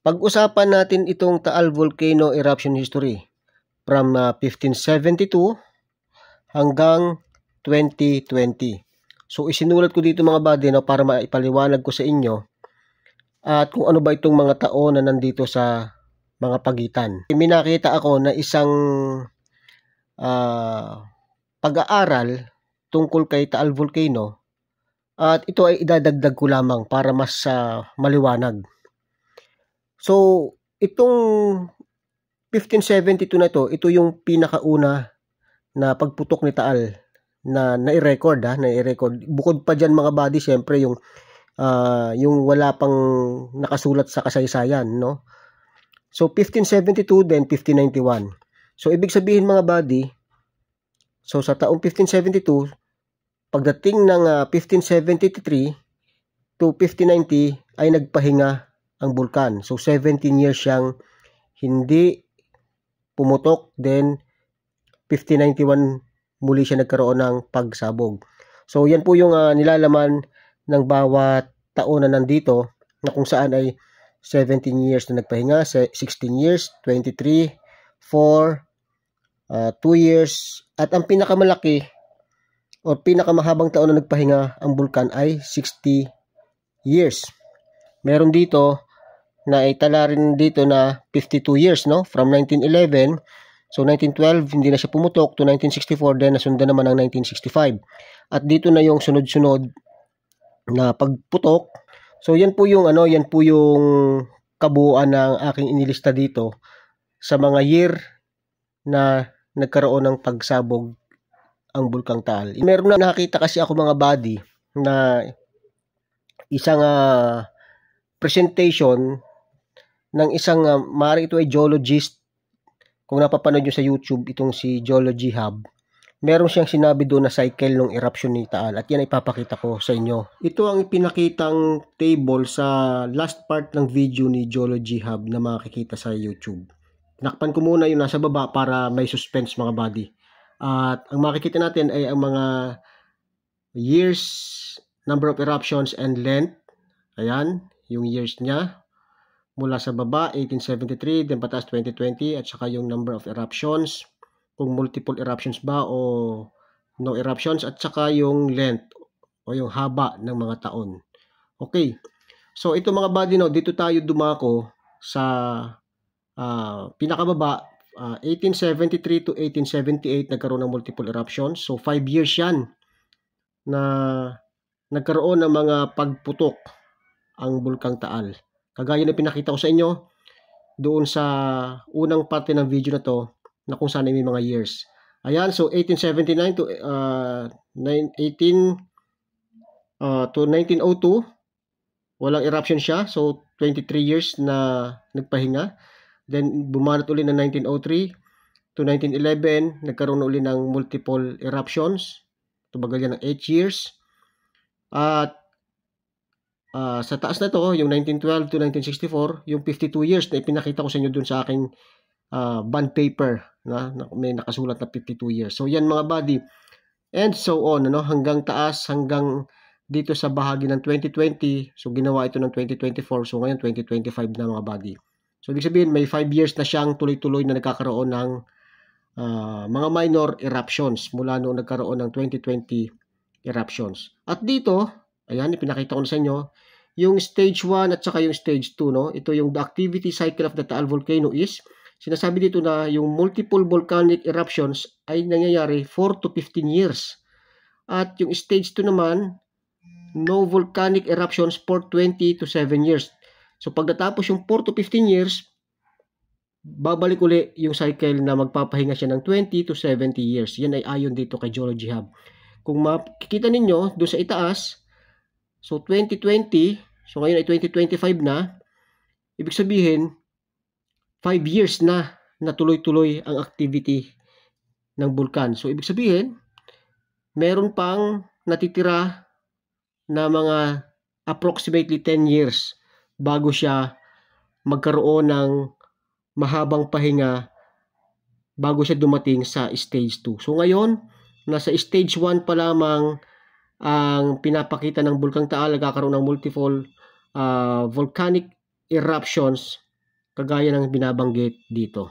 Pag-usapan natin itong Taal Volcano Eruption History from 1572 hanggang 2020. So isinulat ko dito mga buddy para maipaliwanag ko sa inyo at kung ano ba itong mga taon na nandito sa mga pagitan. May nakita ako na isang pag-aaral tungkol kay Taal Volcano at ito ay idadagdag ko lamang para mas maliwanag. So, itong 1572 na ito yung pinakauna na pagputok ni Taal na nai-record. Bukod pa dyan mga buddy, syempre yung wala pang nakasulat sa kasaysayan, no? So, 1572 then 1591. So, ibig sabihin mga buddy, so sa taong 1572, pagdating ng 1573 to 1590 ay nagpahinga ang bulkan. So 17 years siyang hindi pumutok, then 1591 muli siya nagkaroon ng pagsabog. So yan po yung nilalaman ng bawat taon na nandito, na kung saan ay 17 years na nagpahinga, 16 years, 23, 4, 2 years, at ang pinakamalaki o pinakamahabang taon na nagpahinga ang bulkan ay 60 years. Meron dito na itala rin dito na 52 years, no? From 1911, so 1912 hindi na siya pumutok to 1964, then nasundan naman ang 1965. At dito na yung sunod-sunod na pagputok. So yan po yung kabuuan ng aking inilista dito sa mga year na nagkaroon ng pagsabog ang bulkang Taal. Meron na nakita kasi ako mga buddy na isang presentation ng isang maaari ito ay geologist. Kung napapanood nyo sa YouTube itong si Geology Hub, meron siyang sinabi doon na cycle ng eruption ni Taal, at yan ay ipapakita ko sa inyo. Ito ang ipinakitang table sa last part ng video ni Geology Hub na makikita sa YouTube. Tinakpan ko muna yung nasa baba para may suspense mga buddy. At ang makikita natin ay ang mga years, number of eruptions, and length. Ayan, yung years niya. Mula sa baba, 1873, then pataas 2020, at saka yung number of eruptions, kung multiple eruptions ba o no eruptions, at saka yung length o yung haba ng mga taon. Okay, so ito mga buddy, no, dito tayo dumako sa pinakababa, 1873 to 1878 nagkaroon ng multiple eruptions. So 5 years yan na nagkaroon ng mga pagputok ang bulkang Taal. Kagaya na pinakita ko sa inyo doon sa unang parte ng video na to, na kung saan may mga years. Ayan, so 1879 to 1902, walang eruption siya. So 23 years na nagpahinga. Then bumanat uli ng 1903 to 1911, nagkaroon uli ng multiple eruptions. Tumagal yan ng 8 years. At sa taas na to, yung 1912 to 1964, yung 52 years na ipinakita ko sa inyo dun sa aking bond paper, na may nakasulat na 52 years. So yan mga buddy, and so on, hanggang taas, hanggang dito sa bahagi ng 2020. So ginawa ito ng 2024, so ngayon 2025 na mga buddy. So ibig sabihin may 5 years na siyang tuloy-tuloy na nagkakaroon ng mga minor eruptions mula noong nagkaroon ng 2020 eruptions. At dito, ayan, ipinakita ko na sa inyo yung stage 1 at saka yung stage 2, no? Ito yung the activity cycle of the Taal volcano is, sinasabi dito na yung multiple volcanic eruptions ay nangyayari 4 to 15 years. At yung stage 2 naman, no volcanic eruptions for 20 to 7 years. So pag natapos yung 4 to 15 years, babalik uli yung cycle na magpapahinga siya ng 20 to 70 years. Yan ay ayon dito kay Geology Hub. Kung makikita ninyo doon sa itaas, so 2020, so ngayon ay 2025 na, ibig sabihin 5 years na tuloy-tuloy ang activity ng bulkan. So ibig sabihin, meron pang natitira na mga approximately 10 years bago siya magkaroon ng mahabang pahinga, bago siya dumating sa stage 2. So ngayon, nasa stage 1 pa lamang ang pinapakita ng bulkang Taal, nagkakaroon ng multiple volcanic eruptions kagaya ng binabanggit dito.